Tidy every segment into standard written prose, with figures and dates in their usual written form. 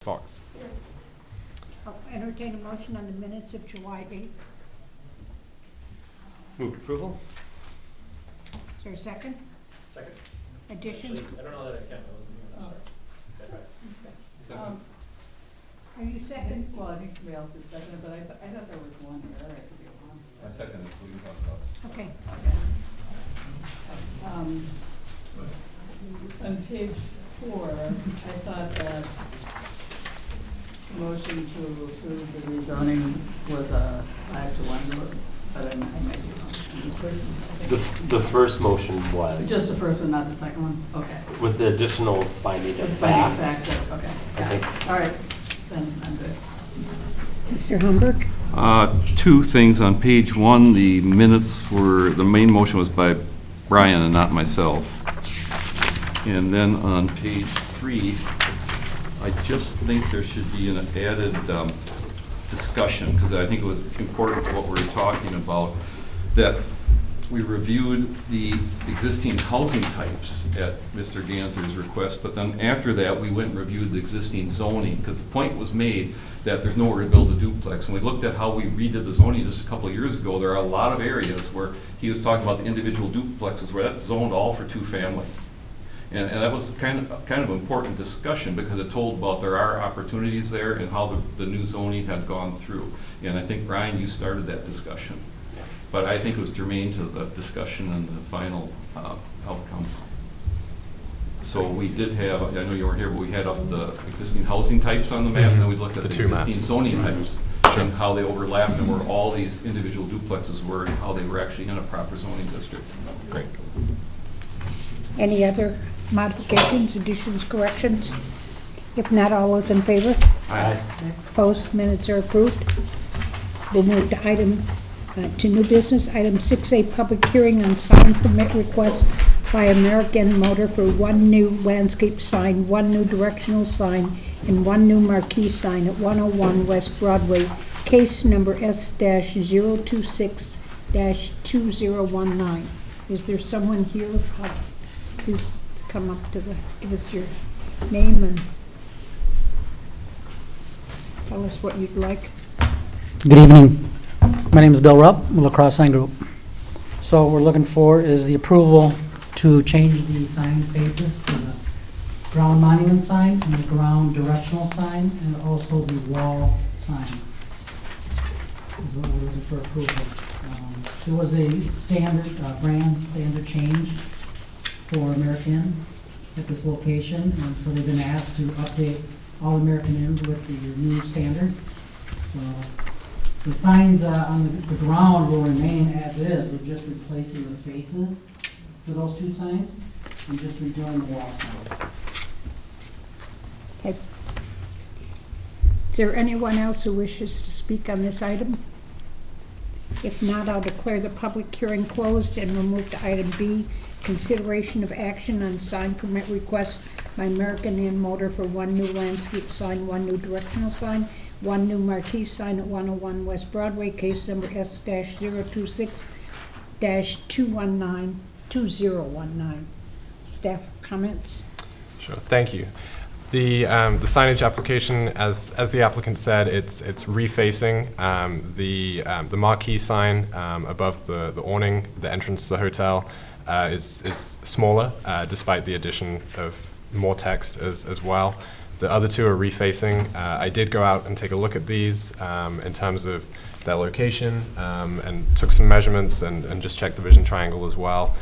Fox. I'll entertain a motion on the minutes of July 8th. Move approval. Is there a second? Second. Additions? Actually, I don't know that I can, I wasn't here, I'm sorry. Second. Are you second? Well, I think somebody else just seconded, but I thought there was one error, I could be wrong. I second it, so we can talk about it. Okay. On page 4, I thought that motion to approve the rezoning was a 5-1 vote, but I might be wrong. The first motion was. Just the first one, not the second one? Okay. With the additional finding of Finding fact. fact, okay. I Got it. think- All right, then I'm good. Mr. Humberg? Two things. On page 1, the minutes were, the main motion was by Brian and not myself. And then on page 3, I just think there should be an added discussion, because I think it was important for what we were talking about, that we reviewed the existing housing types at Mr. Ganser's request, but then after that, we went and reviewed the existing zoning, because the point was made that there's nowhere to build a duplex. When we looked at how we redid the zoning just a couple of years ago, there are a lot of areas where he was talking about the individual duplexes, where that's zoned all for two-family. And that was kind of important discussion, because it told about there are opportunities there and how the new zoning had gone through. And I think, Brian, you started that discussion. But I think it was germane to the discussion and the final outcome. So we did have, I know you weren't here, but we had up the existing housing types on the map, and then we looked at The the two existing maps. zoning types and how they overlapped and where all these individual duplexes were and how they were actually in a proper zoning district. Great. Any other modifications, additions, corrections? If not, all those in favor? Aye. Opposed? Minutes are approved. We'll move to to new business. Item 6A, public hearing on sign permit request by American Motor for one new landscape sign, one new directional sign, and one new marquee sign at 101 West Broadway, case number S-026-2019. Is there someone here? Please come up to give us your name and tell us what you'd like. Good evening. My name is Bill Rupp, La Crosse Sign Group. So what we're looking for is the approval to change the sign faces for the ground monument sign and the ground directional sign, and also the wall sign. Is what we're looking for approval. There was a standard, brand standard change for American at this location, and so they've been asked to update all American Inns with the new standard. So the signs on the ground will remain as is. We're just replacing the faces for those two signs and just redoing the wall sign. Okay. Is there anyone else who wishes to speak on this item? If not, I'll declare the public hearing closed and we'll move to item B, consideration of action on sign permit request by American Inn Motor for one new landscape sign, one new directional sign, one new marquee sign at 101 West Broadway, case number S-026-2019. Staff comments? Sure. Thank you. The signage application, as the applicant said, it's refacing the marquee sign above the awning, the entrance to the hotel is smaller, despite the addition of more text as well. The other two are refacing. I did go out and take a look at these in terms of their location and took some measurements and just checked the vision triangle as well.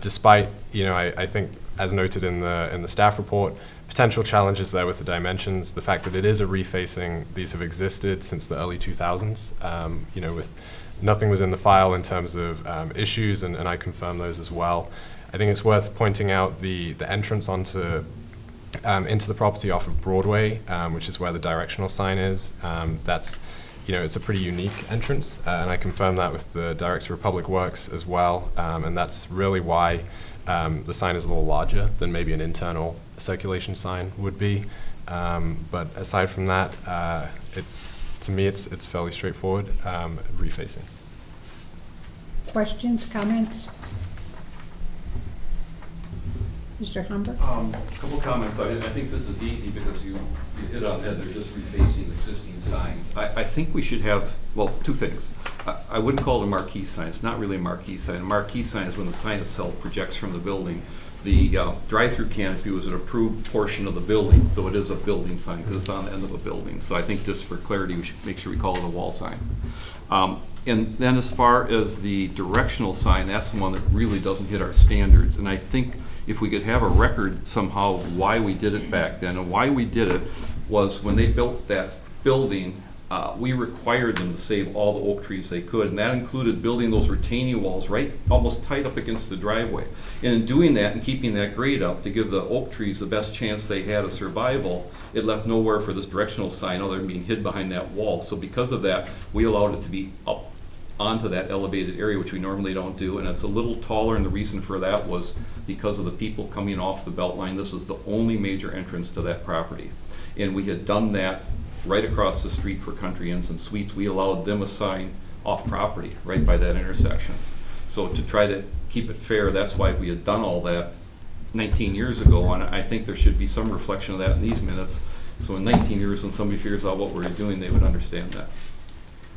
Despite, I think, as noted in the staff report, potential challenges there with the dimensions, the fact that it is a refacing, these have existed since the early 2000s, with nothing was in the file in terms of issues, and I confirm those as well. I think it's worth pointing out the entrance into the property off of Broadway, which is where the directional sign is. That's, it's a pretty unique entrance, and I confirm that with the Director of Public Works as well, and that's really why the sign is a little larger than maybe an internal circulation sign would be. But aside from that, to me, it's fairly straightforward, refacing. Questions, comments? Mr. Humber? Couple comments. I think this is easy because you hit on that. They're just refacing existing signs. I think we should have, well, two things. I wouldn't call it a marquee sign. It's not really a marquee sign. A marquee sign is when the sign itself projects from the building. The drive-through canopy was an approved portion of the building, so it is a building sign because it's on the end of a building. So I think just for clarity, we should make sure we call it a wall sign. And then as far as the directional sign, that's the one that really doesn't hit our standards. And I think if we could have a record somehow why we did it back then, and why we did it was when they built that building, we required them to save all the oak trees they could, and that included building those retaining walls right almost tight up against the driveway. And in doing that and keeping that grade up to give the oak trees the best chance they had of survival, it left nowhere for this directional sign other than being hid behind that wall. So because of that, we allowed it to be up onto that elevated area, which we normally don't do, and it's a little taller, and the reason for that was because of the people coming off the Beltline. This is the only major entrance to that property. And we had done that right across the street for Country Inns and Suites. We allowed them a sign off property, right by that intersection. So to try to keep it fair, that's why we had done all that 19 years ago, and I think there should be some reflection of that in these minutes. So in 19 years, when somebody figures out what we're doing, they would understand that.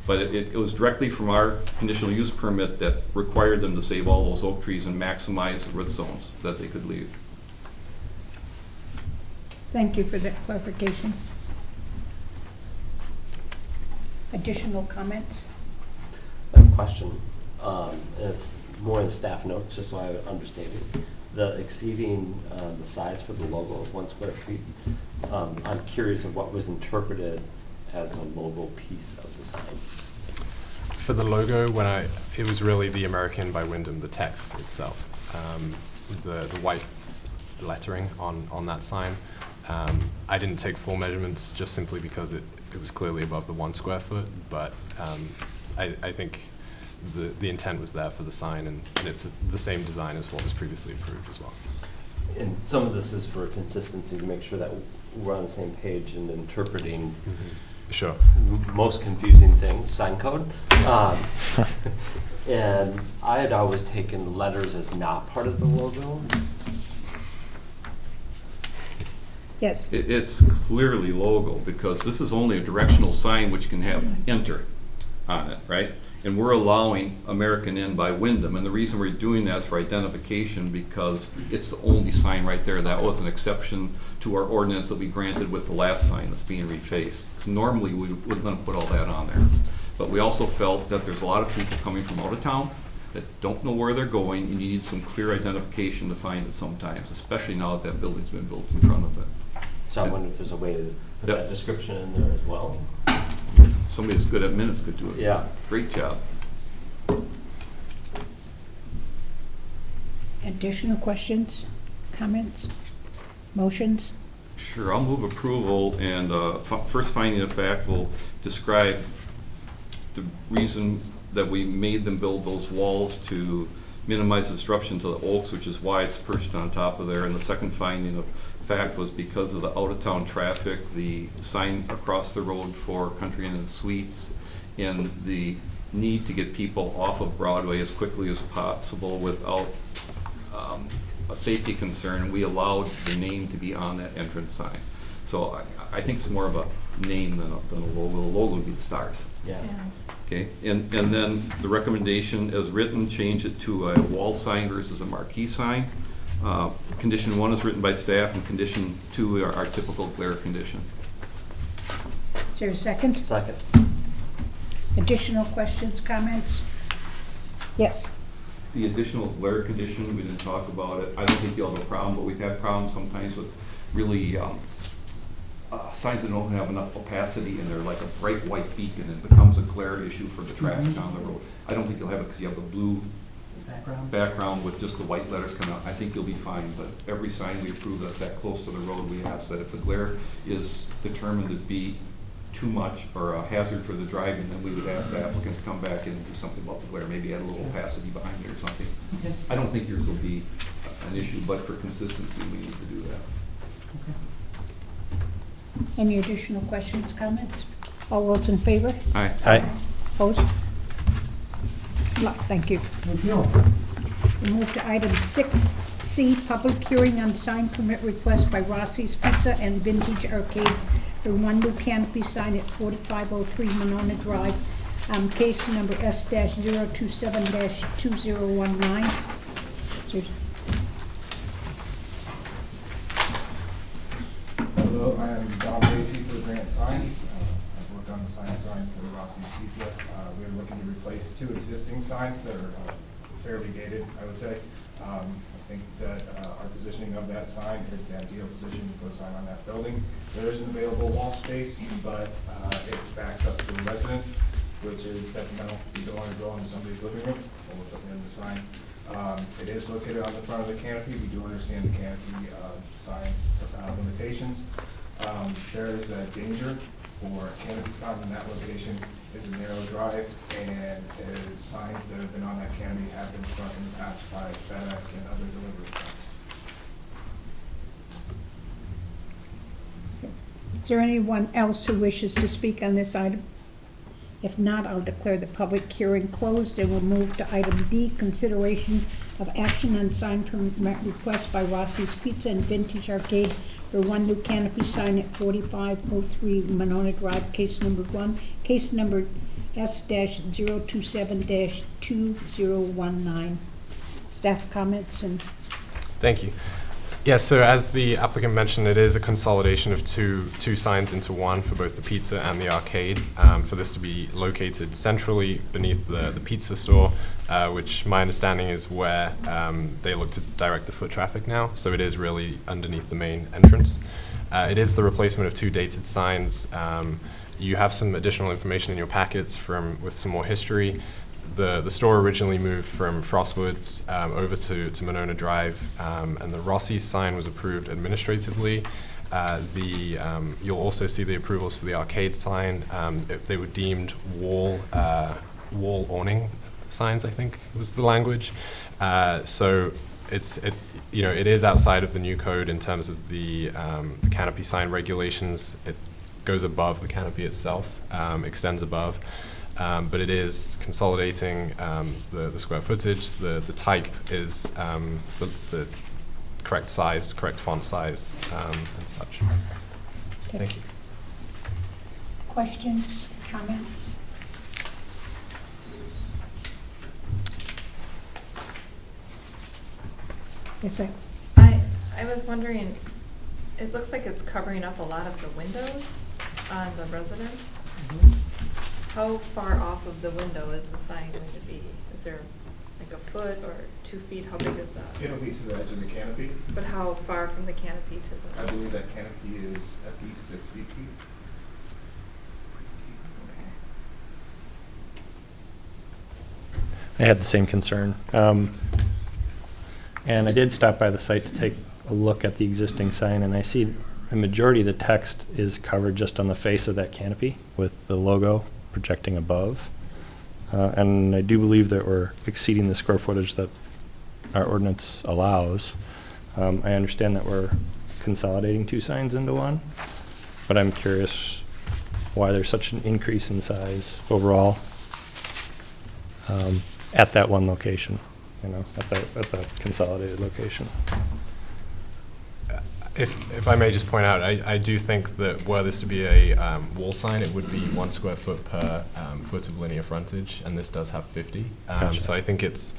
But it was directly from our conditional use permit that required them to save all those oak trees and maximize the root zones that they could leave. Thank you for that clarification. Additional comments? I have a question, and it's more in staff notes, just so I understand it. The exceeding the size for the logo of 1 square feet, I'm curious of what was interpreted as the logo piece of the sign. For the logo, it was really the American by Wyndham, the text itself, the white lettering on that sign. I didn't take full measurements just simply because it was clearly above the 1 square foot, but I think the intent was there for the sign, and it's the same design as what was previously approved as well. And some of this is for consistency, to make sure that we're on the same page in interpreting Sure. most confusing thing, sign code. And I had always taken letters as not part of the logo. Yes. It's clearly logo because this is only a directional sign which can have enter on it, right? And we're allowing American Inn by Wyndham, and the reason we're doing that is for identification because it's the only sign right there. That was an exception to our ordinance that we granted with the last sign that's being refaced. So normally we were going to put all that on there. But we also felt that there's a lot of people coming from out of town that don't know where they're going, and you need some clear identification to find it sometimes, especially now that that building's been built in front of it. So I wonder if there's a way to put Yep. that description in there as well. Somebody that's good at minutes could do it. Yeah. Great job. Additional questions, comments, motions? Sure, I'll move approval, and first finding of fact will describe the reason that we made them build those walls to minimize disruption to the oaks, which is why it's perched on top of there. And the second finding of fact was because of the out-of-town traffic, the sign across the road for Country Inn and Suites, and the need to get people off of Broadway as quickly as possible without a safety concern. We allowed the name to be on that entrance sign. So I think it's more of a name than a logo. The logo would be the stars. Yeah. Okay, and then the recommendation as written, change it to a wall sign versus a marquee sign. Condition 1 is written by staff, and condition 2 are our typical glare condition. Is there a second? Second. Additional questions, comments? Yes. The additional glare condition, we didn't talk about it. I don't think you'll have a problem, but we've had problems sometimes with really signs that don't have enough opacity and they're like a bright white beacon, and it becomes a glare issue for the traffic on the road. I don't think you'll have it because you have the blue background with just the white letters coming out. I think you'll be fine, but every sign we approve that's that close to the road, we ask that if the glare is determined to be too much or a hazard for the driving, then we would ask the applicant to come back and do something about the glare, maybe add a little opacity behind it or something. Okay. I don't think yours will be an issue, but for consistency, we need to do that. Any additional questions, comments? All those in favor? Aye. Aye. Opposed? No, thank you. Thank you. We move to item 6C, C, public hearing on sign permit request by Rossi's Pizza and Vintage Arcade for one new canopy sign at 4503 Monona Drive, case number S-027-2019. Hello, I am Don Lacy for Grant Signs. I've worked on the sign design for the Rossi's Pizza. We're looking to replace two existing signs that are fairly dated, I would say. I think that our positioning of that sign is the ideal position to put a sign on that building. There is an available wall space, but it backs up to a residence, which is detrimental. You don't want to go into somebody's living room or looking at the sign. It is located on the front of the canopy. We do understand the canopy sign limitations. There is a danger for a canopy sign in that location. It's a narrow drive, and signs that have been on that canopy have been struck in the past by FedEx and other delivery trucks. Is there anyone else who wishes to speak on this item? If not, I'll declare the public hearing closed and we'll move to item D, consideration of action on sign permit request by Rossi's Pizza and Vintage Arcade for one new canopy sign at 4503 Monona Drive, case number 1, case number S-027-2019. Staff comments and Thank you. Yes, so as the applicant mentioned, it is a consolidation of two signs into one for both the pizza and the arcade, for this to be located centrally beneath the pizza store, which my understanding is where they look to direct the foot traffic now. So it is really underneath the main entrance. It is the replacement of two dated signs. You have some additional information in your packets with some more history. The store originally moved from Frostwoods over to Monona Drive, and the Rossi's sign was approved administratively. You'll also see the approvals for the arcade sign. They were deemed wall awning signs, I think was the language. So it is outside of the new code in terms of the canopy sign regulations. It goes above the canopy itself, extends above. But it is consolidating the square footage. The type is the correct size, correct font size, and such. Okay. Thank you. Questions, comments? Yes, sir. I was wondering, it looks like it's covering up a lot of the windows on the residence. How far off of the window is the sign going to be? Is there like a foot or 2 feet? How big is that? It'll be to the edge of the canopy. But how far from the canopy to the? I believe that canopy is at least 6 feet. I had the same concern. And I did stop by the site to take a look at the existing sign, and I see a majority of the text is covered just on the face of that canopy with the logo projecting above. And I do believe that we're exceeding the square footage that our ordinance allows. I understand that we're consolidating two signs into one, but I'm curious why there's such an increase in size overall at that one location, at the consolidated location. If I may just point out, I do think that were this to be a wall sign, it would be 1 square foot per foot of linear frontage, and this does have 50. Gotcha. So I think it's,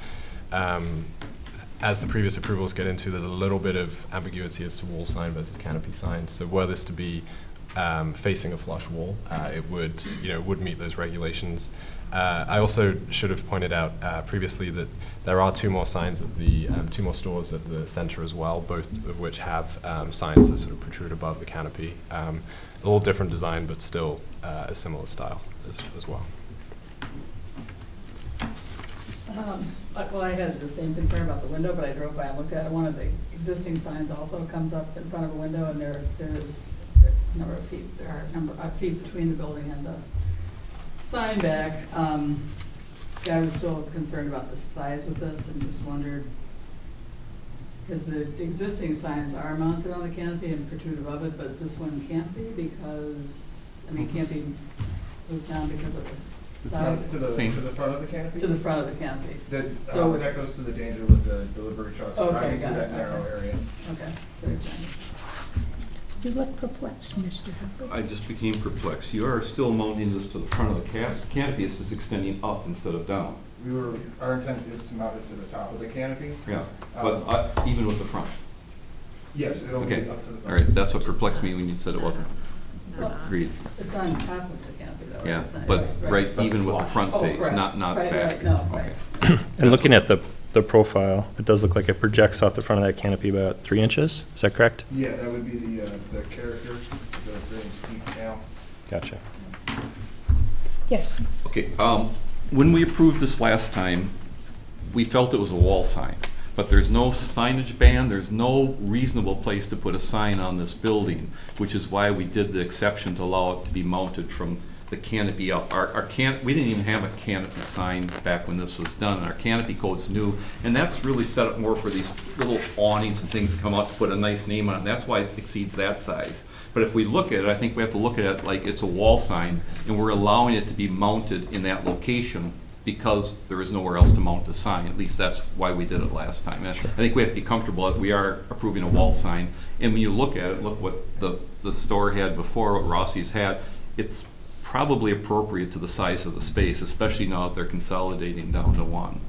as the previous approvals get into, there's a little bit of ambiguity as to wall sign versus canopy sign. So were this to be facing a flush wall, it would meet those regulations. I also should have pointed out previously that there are 2 more signs at the 2 more stores at the center as well, both of which have signs that sort of protrude above the canopy. A little different design, but still a similar style as well. Well, I had the same concern about the window, but I drove by and looked at it. One of the existing signs also comes up in front of a window, and there is a number of feet, there are a number of feet between the building and the sign back. I was still concerned about the size with this and just wondered, because the existing signs are mounted on the canopy and protrude above it, but this one can't be because, it can't be moved down because of the side, To the Same. front of the canopy? to the front of the canopy. So that goes to the danger with the delivery trucks Okay, driving through got that it, narrow okay. area. Okay, so you're saying. You look perplexed, Mr. Hubbard. I just became perplexed. You are still mounting this to the front of the canopy, it's just extending up instead of down. Our intent is to mount it to the top of the canopy. Yeah, but even with the front. Yes, it'll be Okay, up to the front. all right, that's what perplexed me when you said it wasn't. Well, Agreed. It's on top of the canopy though, right? Yeah, It's not- but right, even with the front Oh, face, correct. not Right, back. right, no, right. Okay. And looking at the profile, it does look like it projects off the front of that canopy about 3 inches. Is that correct? Yeah, that would be the character, the very steep now. Gotcha. Yes, Okay, when we approved this last time, we felt it was a wall sign, but there's no signage ban, there's no reasonable place to put a sign on this building, which is why we did the exception to allow it to be mounted from the canopy up. We didn't even have a canopy sign back when this was done, and our canopy code's new, and that's really set up more for these little awnings and things to come out to put a nice name on it, and that's why it exceeds that size. But if we look at it, I think we have to look at it like it's a wall sign, and we're allowing it to be mounted in that location because there is nowhere else to mount the sign. At least that's why we did it last time. And I think we have to be comfortable that we are approving a wall sign. And when you look at it, look what the store had before, what Rossi's had, it's probably appropriate to the size of the space, especially now that they're consolidating down to one.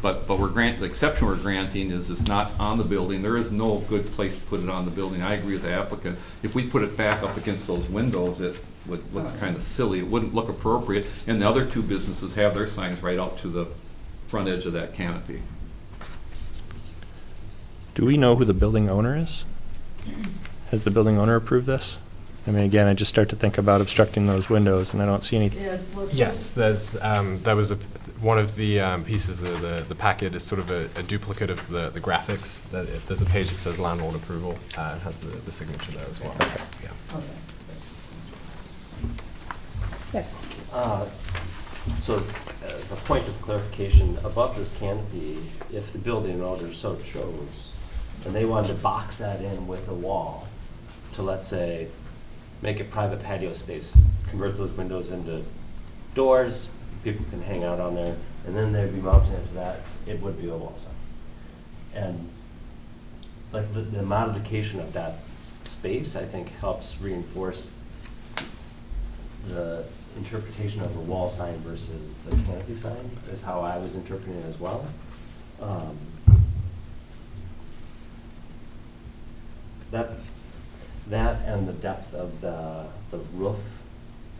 But the exception we're granting is it's not on the building. There is no good place to put it on the building. I agree with the applicant. If we put it back up against those windows, it would look kind of silly. It wouldn't look appropriate. And the other two businesses have their signs right out to the front edge of that canopy. Do we know who the building owner is? Has the building owner approved this? I mean, again, I just start to think about obstructing those windows, and I don't see any. Yeah, well, it's Yes, there's, that was one of the pieces of the packet is sort of a duplicate of the graphics. There's a page that says landlord approval, and has the signature there as well. Yeah. Oh, that's yes. So as a point of clarification, above this canopy, if the building owner so chose, and they wanted to box that in with a wall to, let's say, make it private patio space, convert those windows into doors, people can hang out on there, and then they'd be mounting it to that, it would be a wall sign. And like the modification of that space, I think, helps reinforce the interpretation of the wall sign versus the canopy sign, is how I was interpreting it as well. That and the depth of the roof,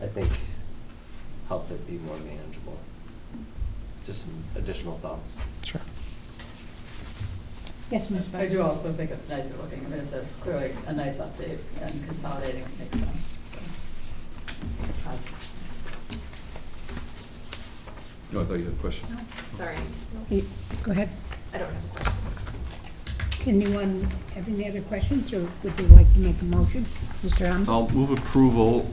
I think, helped it be more manageable. Just some additional thoughts. Sure. Yes, Ms. I do also think it's nicer looking. I mean, it's clearly a nice update, and consolidating makes sense, so. No, I thought you had a question. No, sorry. Go ahead. I don't have a question. Anyone have any other questions, or would you like to make a motion? Mr. Humbert? I'll move approval.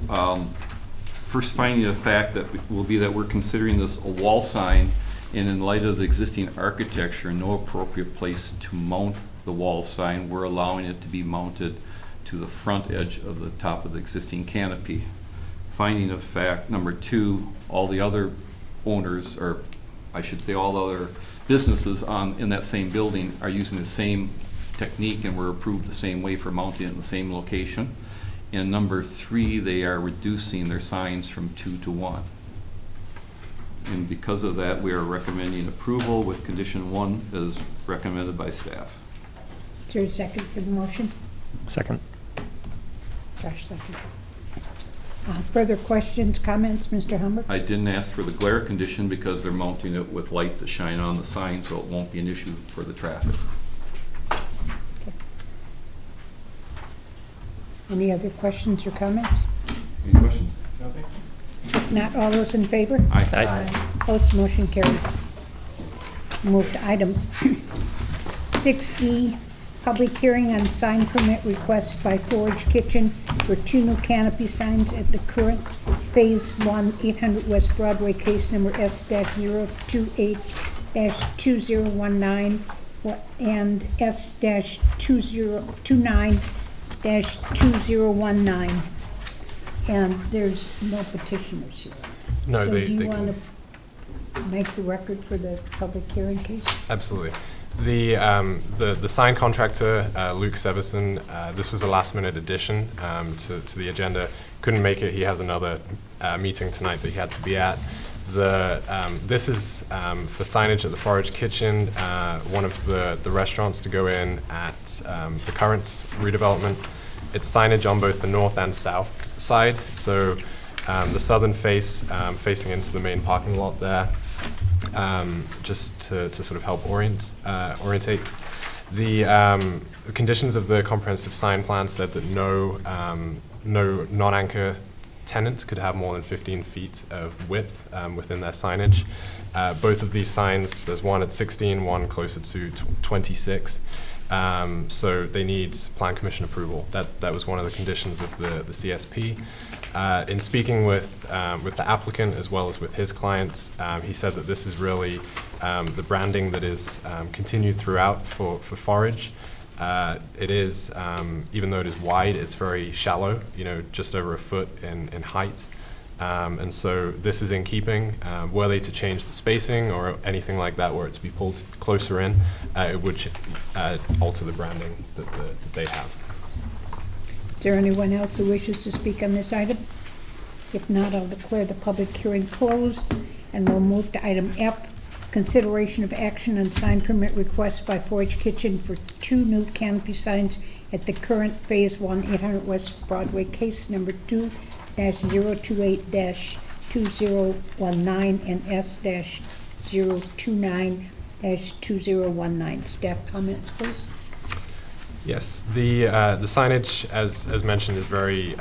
First finding of fact that will be that we're considering this a wall sign, and in light of the existing architecture, no appropriate place to mount the wall sign. We're allowing it to be mounted to the front edge of the top of the existing canopy. Finding of fact number 2, all the other owners, or I should say all the other businesses in that same building are using the same technique and were approved the same way for mounting it in the same location. And number 3, they are reducing their signs from 2 to 1. And because of that, we are recommending approval with condition 1 as recommended by staff. Is there a second for the motion? Second. Josh, second. Further questions, comments, Mr. Humbert? I didn't ask for the glare condition because they're mounting it with lights that shine on the sign, so it won't be an issue for the traffic. Any other questions or comments? Any questions? Nothing? Not all those in favor? Aye. Opposed, motion carries. Move to item 6E, public hearing on sign permit request by Forge Kitchen for 2 new canopy signs at the current Phase 1, 800 West Broadway, case number S-028-2019 and S-2029-2019. And there's no petitioners here. No, So they do you can. want to make the record for the public hearing case? Absolutely. The sign contractor, Luke Severson, this was a last-minute addition to the agenda. Couldn't make it. He has another meeting tonight that he had to be at. This is for signage at the Forage Kitchen, one of the restaurants to go in at the current redevelopment. It's signage on both the north and south side. So the southern face facing into the main parking lot there. Just to sort of help orientate. The conditions of the comprehensive sign plan said that no non-anchor tenant could have more than 15 feet of width within their signage. Both of these signs, there's one at 16, one closer to 26. So they need Plan Commission approval. That was one of the conditions of the CSP. In speaking with the applicant as well as with his clients, he said that this is really the branding that is continued throughout for Forage. It is, even though it is wide, it's very shallow, just over a foot in height. And so this is in keeping. Were they to change the spacing or anything like that, were it to be pulled closer in, it would alter the branding that they have. Is there anyone else who wishes to speak on this item? If not, I'll declare the public hearing closed, and we'll move to item F, consideration of action on sign permit request by Forage Kitchen for 2 new canopy signs at the current Phase 1 800 West Broadway, case number 2-028-2019 and S-029-2019. Staff comments, please. Yes, the signage, as mentioned, is very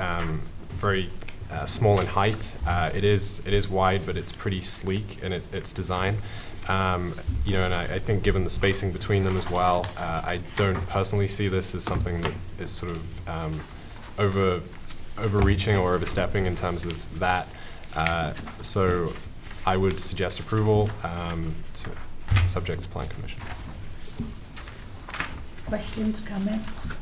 small in height. It is wide, but it's pretty sleek in its design. And I think given the spacing between them as well, I don't personally see this as something that is sort of overreaching or overstepping in terms of that. So I would suggest approval subject to Plan Commission. Questions, comments?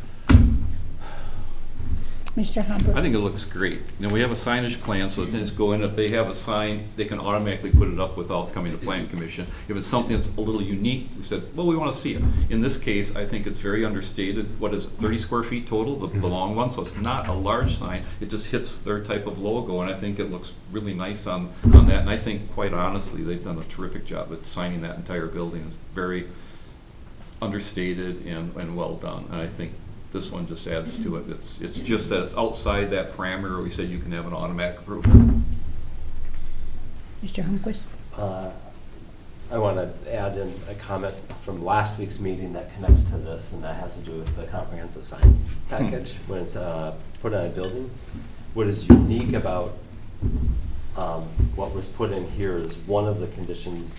Mr. Humphrey? I think it looks great. We have a signage plan, so things go in. If they have a sign, they can automatically put it up without coming to Plan Commission. If it's something that's a little unique, we said, well, we want to see it. In this case, I think it's very understated. What is it, 30 square feet total, the long one? So it's not a large sign. It just hits their type of logo, and I think it looks really nice on that. And I think, quite honestly, they've done a terrific job at signing that entire building. It's very understated and well done. And I think this one just adds to it. It's just that it's outside that parameter where we said you can have an automatic approval. Mr. Humquist? I want to add in a comment from last week's meeting that connects to this, and that has to do with the comprehensive sign package when it's put on a building. What is unique about what was put in here is one of the conditions.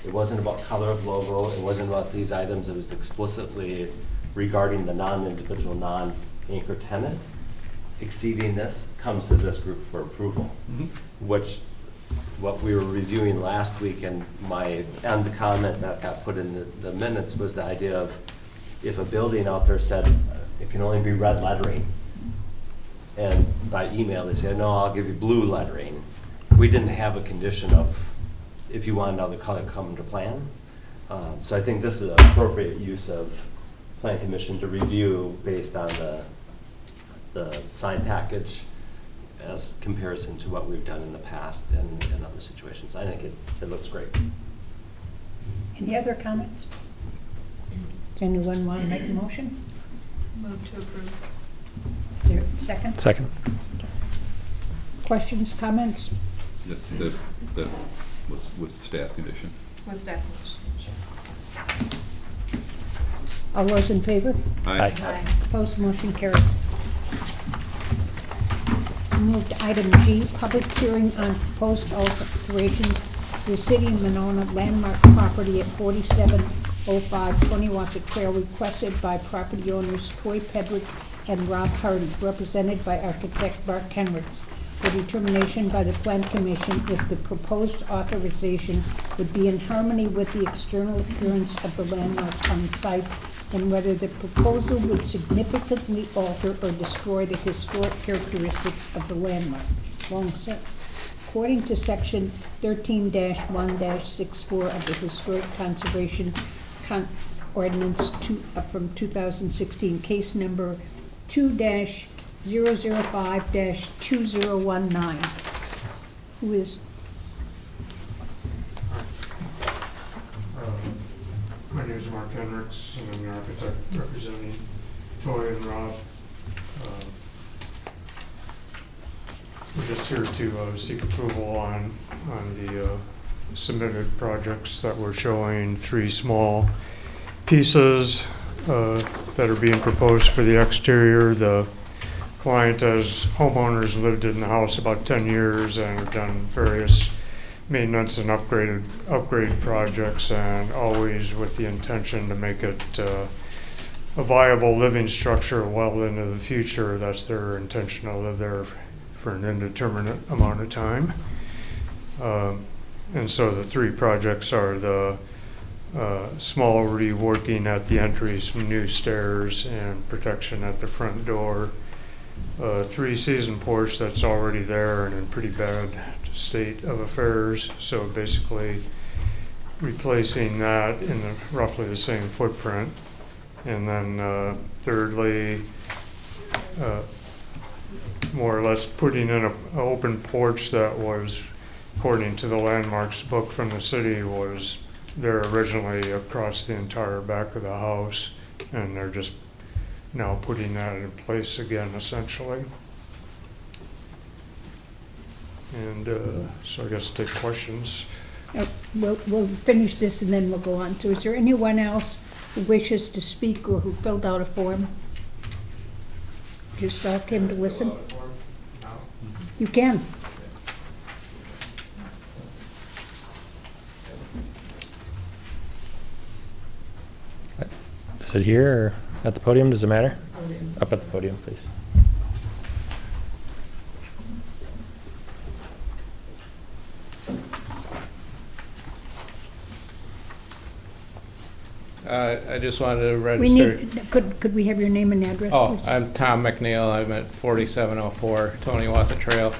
It wasn't about color of logo. It wasn't about these items. It was explicitly regarding the non-individual, non-anchor tenant. Exceeding this comes to this group for approval, which what we were reviewing last week, and my end comment that got put in the minutes was the idea of if a building out there said it can only be red lettering, and by email they said, no, I'll give you blue lettering. We didn't have a condition of if you want another color, come to plan. So I think this is an appropriate use of Plan Commission to review based on the sign package as comparison to what we've done in the past and in other situations. I think it looks great. Any other comments? Does anyone want to make a motion? Move to approve. Is there a second? Second. Questions, comments? That was with staff condition. With staff condition, sure. All those in favor? Aye. Aye. Opposed, motion carries. Move to item G, public hearing on proposed alterations to the City of Monona landmark property at 4705 20 Trail, requested by property owners Troy Pedrick and Rob Hardy, represented by architect Mark Henricks, for determination by the Plan Commission if the proposed authorization would be in harmony with the external appearance of the landmark on site, and whether the proposal would significantly alter or destroy the historic characteristics of the landmark. Long set. according to section 13-1-64 of the Historic Conservation Ordinance from 2016, case number 2-005-2019. Who is, My name is Mark Hendricks, and I'm the architect representing Toy and Rob. We're just here to seek approval on the submitted projects that we're showing, 3 small pieces that are being proposed for the exterior. The client, as homeowners, lived in the house about 10 years and have done various maintenance and upgrade projects, and always with the intention to make it a viable living structure well into the future. That's their intention to live there for an indeterminate amount of time. And so the 3 projects are the small reworking at the entry, some new stairs and protection at the front door. 3-season porch that's already there and in pretty bad state of affairs, so basically replacing that in roughly the same footprint. And then thirdly, more or less putting in an open porch that was, according to the landmarks book from the city, was there originally across the entire back of the house, and they're just now putting that in place again, essentially. And so I guess take questions. we'll finish this and then we'll go on. So is there anyone else who wishes to speak or who filled out a form? Just all came to listen? You can. Is it here or at the podium? Does it matter? Up at the podium, please. I just wanted to We register. need, could we have your name and address, Oh, please? I'm Tom McNeil. I'm at 4704 Tony Watha Trail.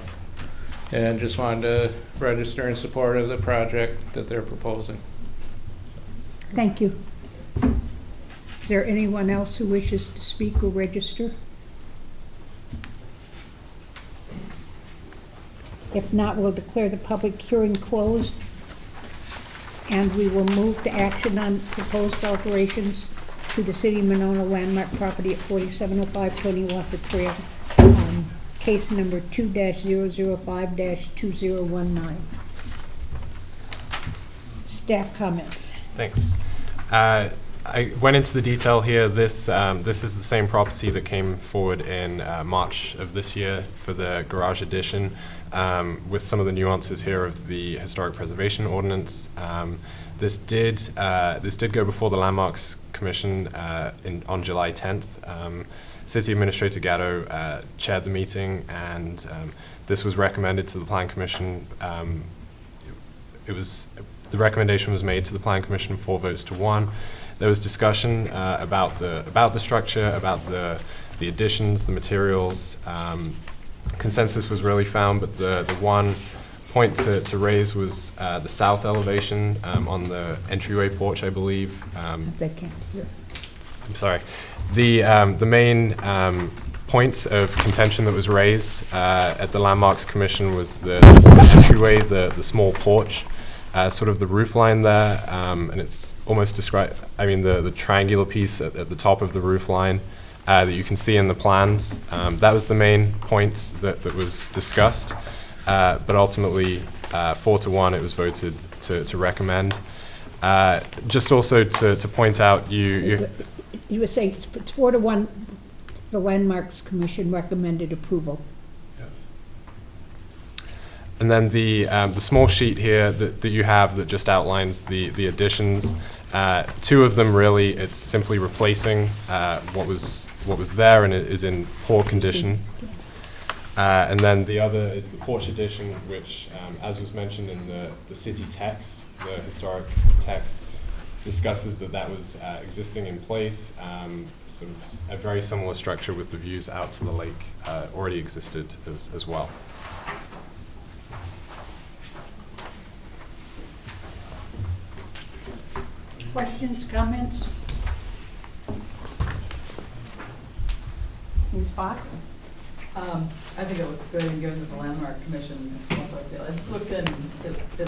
And just wanted to register in support of the project that they're proposing. Thank you. Is there anyone else who wishes to speak or register? If not, we'll declare the public hearing closed, and we will move to action on proposed alterations to the City of Monona landmark property at 4705 Tony Watha Trail, case number 2-005-2019. Staff comments. Thanks. I went into the detail here. This is the same property that came forward in March of this year for the garage addition, with some of the nuances here of the Historic Preservation Ordinance. This did go before the Landmarks Commission on July 10th. City Administrator Gatto chaired the meeting, and this was recommended to the Plan Commission. The recommendation was made to the Plan Commission 4 votes to 1. There was discussion about the structure, about the additions, the materials. Consensus was really found, but the one point to raise was the south elevation on the entryway porch, I believe. They can't hear. I'm sorry. The main point of contention that was raised at the Landmarks Commission was the entryway, the small porch. Sort of the roof line there, and it's almost described, the triangular piece at the top of the roof line that you can see in the plans. That was the main point that was discussed, but ultimately 4 to 1 it was voted to recommend. Just also to point out, you were saying it's 4 to 1, the Landmarks Commission recommended approval. And then the small sheet here that you have that just outlines the additions. 2 of them really, it's simply replacing what was there and it is in poor condition. And then the other is the porch addition, which, as was mentioned in the city text, the historic text, discusses that was existing in place. Sort of a very similar structure with the views out to the lake already existed as well. questions, comments? Ms. Fox? I think it looks good, and given that the Landmark Commission also feel, it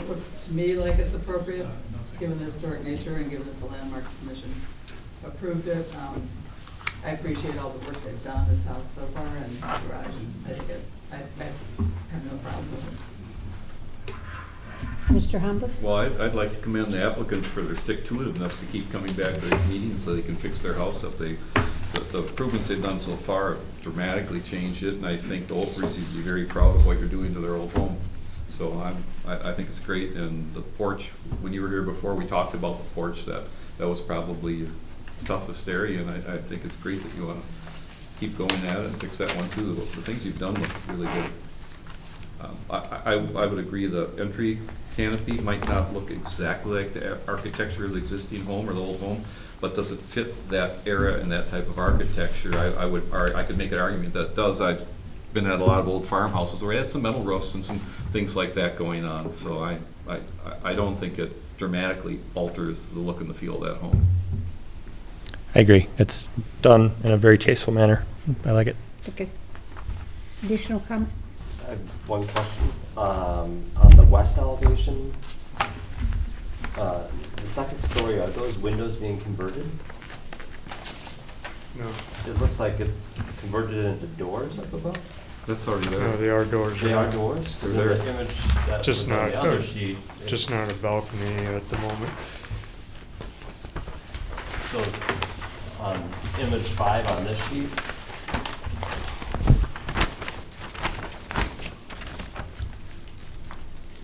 looks to me like it's appropriate, given the historic nature and given that the Landmarks Commission approved it. I appreciate all the work they've done on this house so far, and the garage, I have no problem with it. Mr. Humber? Well, I'd like to commend the applicants for their stick-to-itiveness to keep coming back to these meetings so they can fix their house up. The improvements they've done so far have dramatically changed it, and I think the Oakleys would be very proud of what you're doing to their old home. So I think it's great, and the porch, when you were here before, we talked about the porch, that was probably the toughest area, and I think it's great that you want to keep going at it and fix that one too. The things you've done look really good. I would agree the entry canopy might not look exactly like the architecture of the existing home or the old home, but does it fit that era and that type of architecture? I could make an argument that it does. I've been at a lot of old farmhouses where I had some metal roofs and some things like that going on, so I don't think it dramatically alters the look and the feel of that home. I agree. It's done in a very tasteful manner. I like it. Okay. Additional comment? I have one question. On the west elevation, the second story, are those windows being converted? No, It looks like it's converted into doors up above. That's already no, there. they are doors. They now. are doors? Because in They're the image that Just was on not- the other sheet. Just not a balcony at the moment. So on image 5 on this sheet,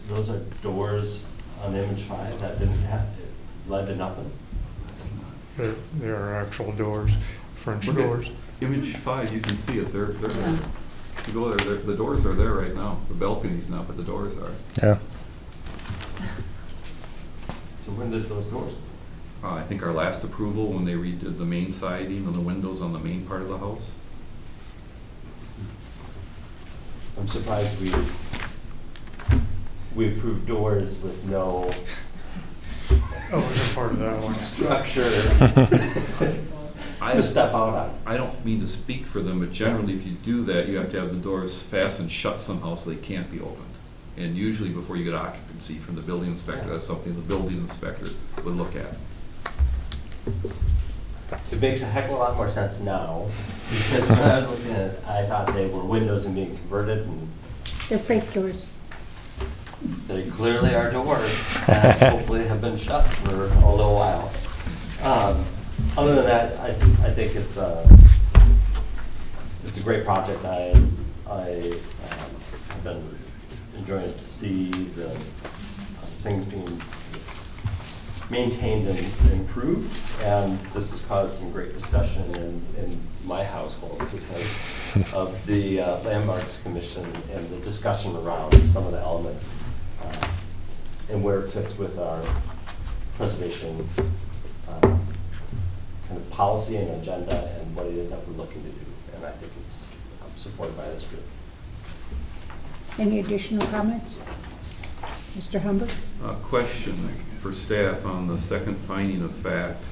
those are doors on image 5 that didn't have, led to nothing? There are actual doors, French Look at doors. Image 5, you can see it. They're there. You go there, the doors are there right now. The balcony's not, but the doors are. Yeah. So when did those doors? I think our last approval, when they redid the main siding and the windows on the main part of the house. I'm surprised we approved doors with no Oh, it wasn't part of that one. structure I to step out on. I don't mean to speak for them, but generally if you do that, you have to have the doors fastened shut somehow so they can't be opened. And usually before you get occupancy from the building inspector, that's something the building inspector would look at. It makes a heck of a lot more sense now, because when I was looking at it, I thought they were windows and being converted, and They're fake doors. they clearly are doors that hopefully have been shut for a little while. Other than that, I think it's a great project. I've been enjoying to see the things being maintained and improved, and this has caused some great discussion in my household because of the Landmarks Commission and the discussion around some of the elements and where it fits with our preservation kind of policy and agenda and what it is that we're looking to do. And I think it's supported by this group. Any additional comments? Mr. Humber? Question for staff on the second finding of fact.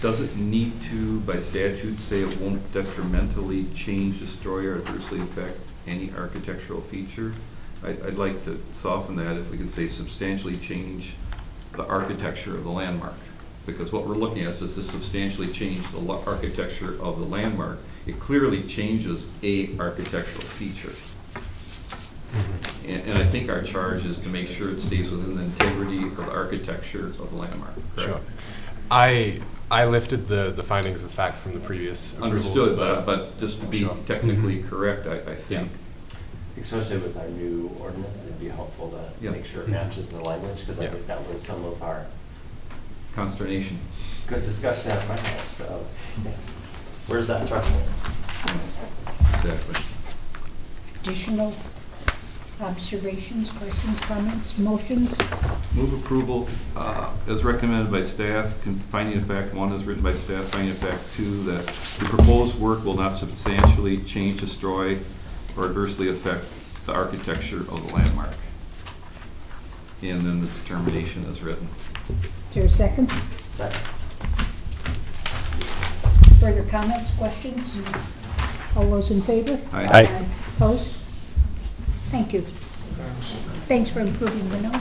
Does it need to, by statute, say it won't detrimentally change, destroy, or adversely affect any architectural feature? I'd like to soften that if we could say substantially change the architecture of the landmark. Because what we're looking at is, does this substantially change the architecture of the landmark? It clearly changes a architectural feature. And I think our charge is to make sure it stays within the integrity of the architecture of the landmark, correct? Sure. I lifted the findings of fact from the previous approvals. Understood, but just to be Sure. technically correct, I think. Especially with our new ordinance, it'd be helpful to Yeah. make sure it matches the language, because I Yeah. think that was some of our Consternation. good discussion at my house, so, yeah. Where's that threshold? Exactly. Additional observations, questions, comments, motions? Move approval as recommended by staff, finding of fact 1 is written by staff, finding of fact 2, that the proposed work will not substantially change, destroy, or adversely affect the architecture of the landmark. and then the determination is written. Is there a second? Second. Further comments, questions? All those in favor? Aye. Opposed? Thank you. Thanks for improving the number.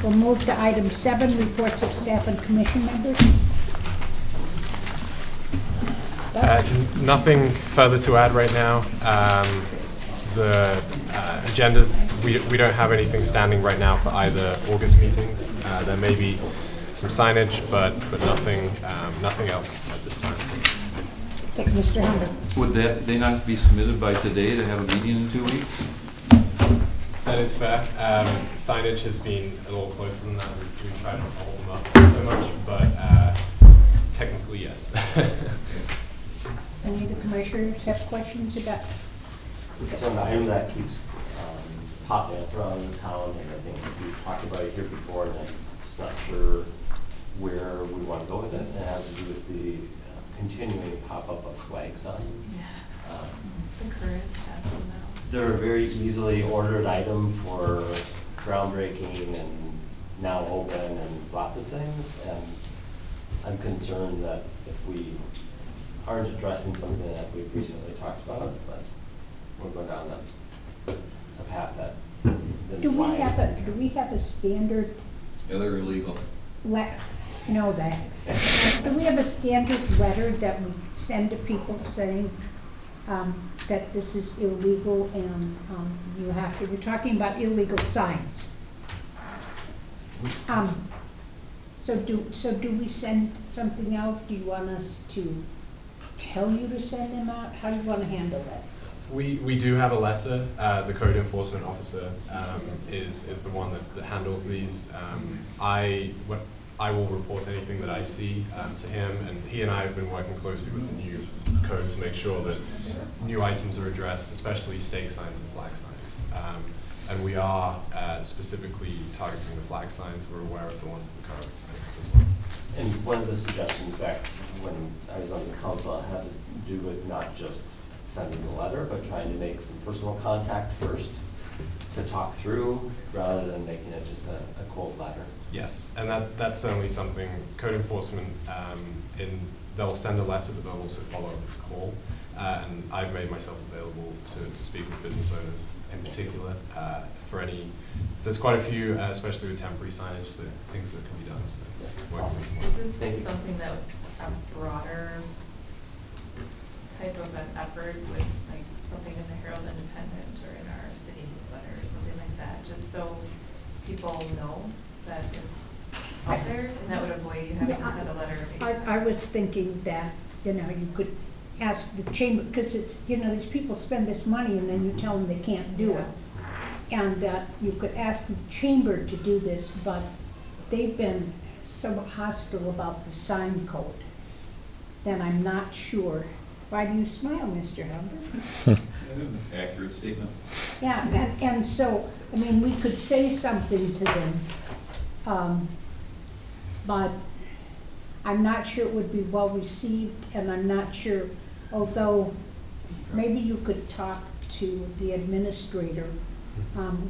We'll move to item 7, reports of staff and commission members. Nothing further to add right now. The agendas, we don't have anything standing right now for either August meetings. There may be some signage, but nothing else at this time. Okay, Mr. Hunter. Would they not be submitted by today to have a meeting in 2 weeks? That is fair. Signage has been a little closer than that. We've tried not to hold them up so much, but technically, yes. Any of the commissioners have questions about? It's an item that keeps popping up around town, and I think we've talked about it here before, and I'm just not sure where we want to go with it. It has to do with the continuing pop-up of flag signs. The current has them now. They're a very easily ordered item for groundbreaking and now open and lots of things. And I'm concerned that if we aren't addressing something that we've recently talked about, but we're going down a path that. Do we have a standard Yeah, they're illegal. know that? Do we have a standard letter that we send to people saying that this is illegal and you have to, we're talking about illegal signs. So do we send something out? Do you want us to tell you to send them out? How do you want to handle that? We do have a letter. The code enforcement officer is the one that handles these. I will report anything that I see to him, and he and I have been working closely with the new code to make sure that new items are addressed, especially stake signs and flag signs. And we are specifically targeting the flag signs. We're aware of the ones in the code as well. And one of the suggestions back when I was on the council had to do with not just sending the letter, but trying to make some personal contact first to talk through, rather than making it just a cold letter. Yes, and that's certainly something code enforcement, they'll send a letter, but they'll also follow up with a call. And I've made myself available to speak with business owners in particular for any, there's quite a few, especially with temporary signage, things that can be done. So Awesome. Is Thank this you. something that a broader type of an effort with like something in the Herald Independent or in our city newsletter or something like that, just so people know that it's out there, and that would avoid you having to send a letter? I was thinking that, you could ask the chamber, because it's, these people spend this money and then you tell them they can't do it. And that you could ask the chamber to do this, but they've been so hostile about the sign code that I'm not sure. Why do you smile, Mr. Humbert? Accurate statement. Yeah, and so, we could say something to them, but I'm not sure it would be well received, and I'm not sure, although maybe you could talk to the administrator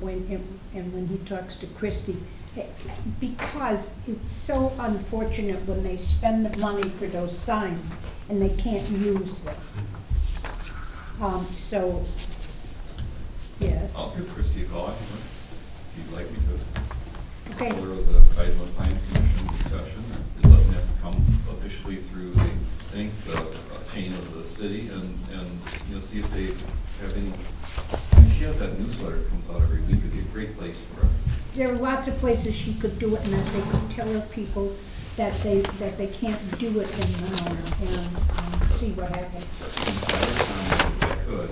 when he talks to Christie, because it's so unfortunate when they spend the money for those signs and they can't use them. So, yes. I'll give Christie a call if you'd like me to. Okay. There was a item of planning commission discussion. It doesn't have to come officially through the chain of the city, and see if they have any. She has that newsletter that comes out every week. It'd be a great place for her. There are lots of places she could do it, and that they could tell her people that they can't do it in Monona, and see what happens. If I could,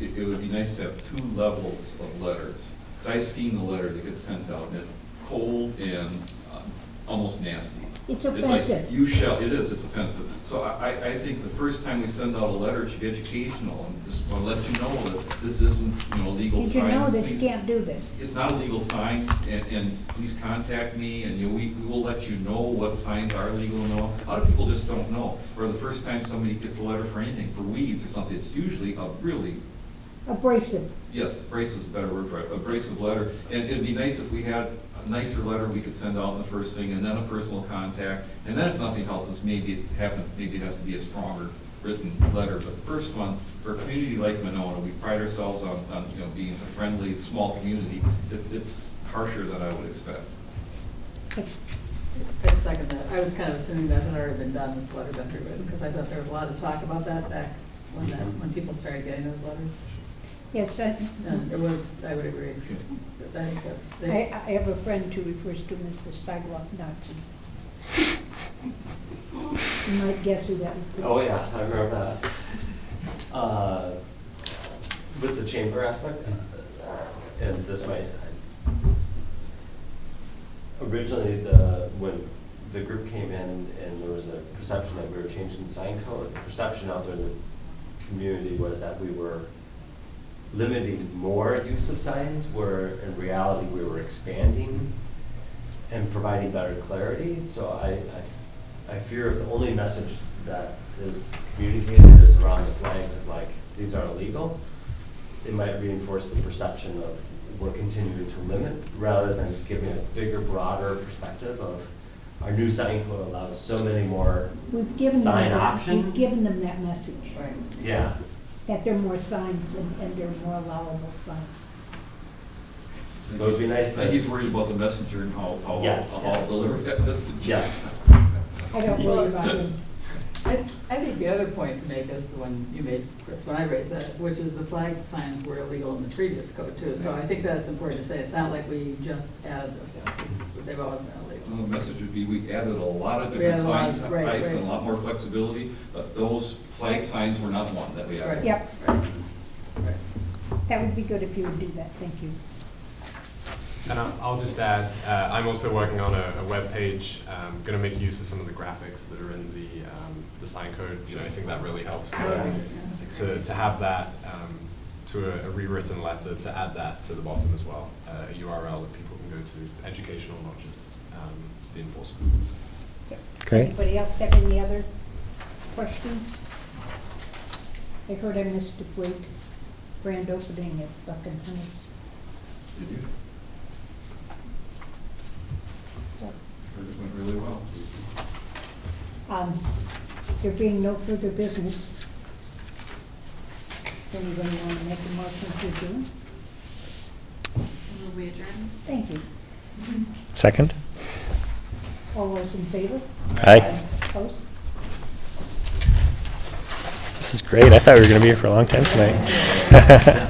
it would be nice to have 2 levels of letters. Because I've seen the letter that gets sent out, and it's cold and almost nasty. It's It's offensive. like, it's offensive. So I think the first time we send out a letter, it should be educational, and just want to let you know that this isn't, a legal Did you sign. know that you Please- can't do this? It's not a legal sign, and please contact me, and we will let you know what signs are legal and all. A lot of people just don't know. Or the first time somebody gets a letter for anything, for weeds or something, it's usually a really Abrasive. Yes, abrasive is a better word for it, abrasive letter. And it'd be nice if we had a nicer letter we could send out in the first thing, and then a personal contact. And then if nothing helps us, maybe it happens, maybe it has to be a stronger written letter. But the first one, for a community like Monona, we pride ourselves on being a friendly, small community. It's harsher than I would expect. I'd second that. I was kind of assuming that had already been done with the letter been rewritten, because I thought there was a lot of talk about that back when people started getting those letters. Yes, And it was, I would agree. I think that's, I have a friend who refers to him as the sidewalk Nazi. You might guess who that would be. Oh, yeah, I remember that. With the chamber aspect, and this might, originally, when the group came in and there was a perception that we were changing the sign code, the perception out there in the community was that we were limiting more use of signs, where in reality we were expanding and providing better clarity. So I fear if the only message that is communicated is around the flags of like, these are illegal, it might reinforce the perception of we're continuing to limit, rather than giving a bigger, broader perspective of our new sign code allows so many more We've given them sign that- options. We've given them that message, right. Yeah. that there are more signs and there are more allowable signs. So it'd be nice I think he's to, worried about the messenger and how Yes. I'll deliver that message. yes. I don't worry about him. I think the other point to make is the one you made, Chris, when I raised that, which is the flag signs were illegal in the previous code too. So I think that's important to say. It's not like we just added this. They've always been illegal. Well, the message would be, we added a lot of We different added a lot sign of- right, types and a right. lot more flexibility, but those flag signs were not one that we added. Right. Yep, Right. Right. that would be good if you would do that, thank you. And I'll just add, I'm also working on a web page. Going to make use of some of the graphics that are in the sign code. I think that really helps to have that to a rewritten letter, to add that to the bottom as well, a URL that people can go to, educational, not just the enforcement. Great. Anybody else have any other questions? I heard I missed a great grand opening at Buck and Honey's. Did you? Heard it went really well. There being no further business, does anybody want to make a motion to adjourn? Will we adjourn? Thank you. Second? All those in favor? Aye. Opposed? This is great. I thought we were going to be here for a long time tonight.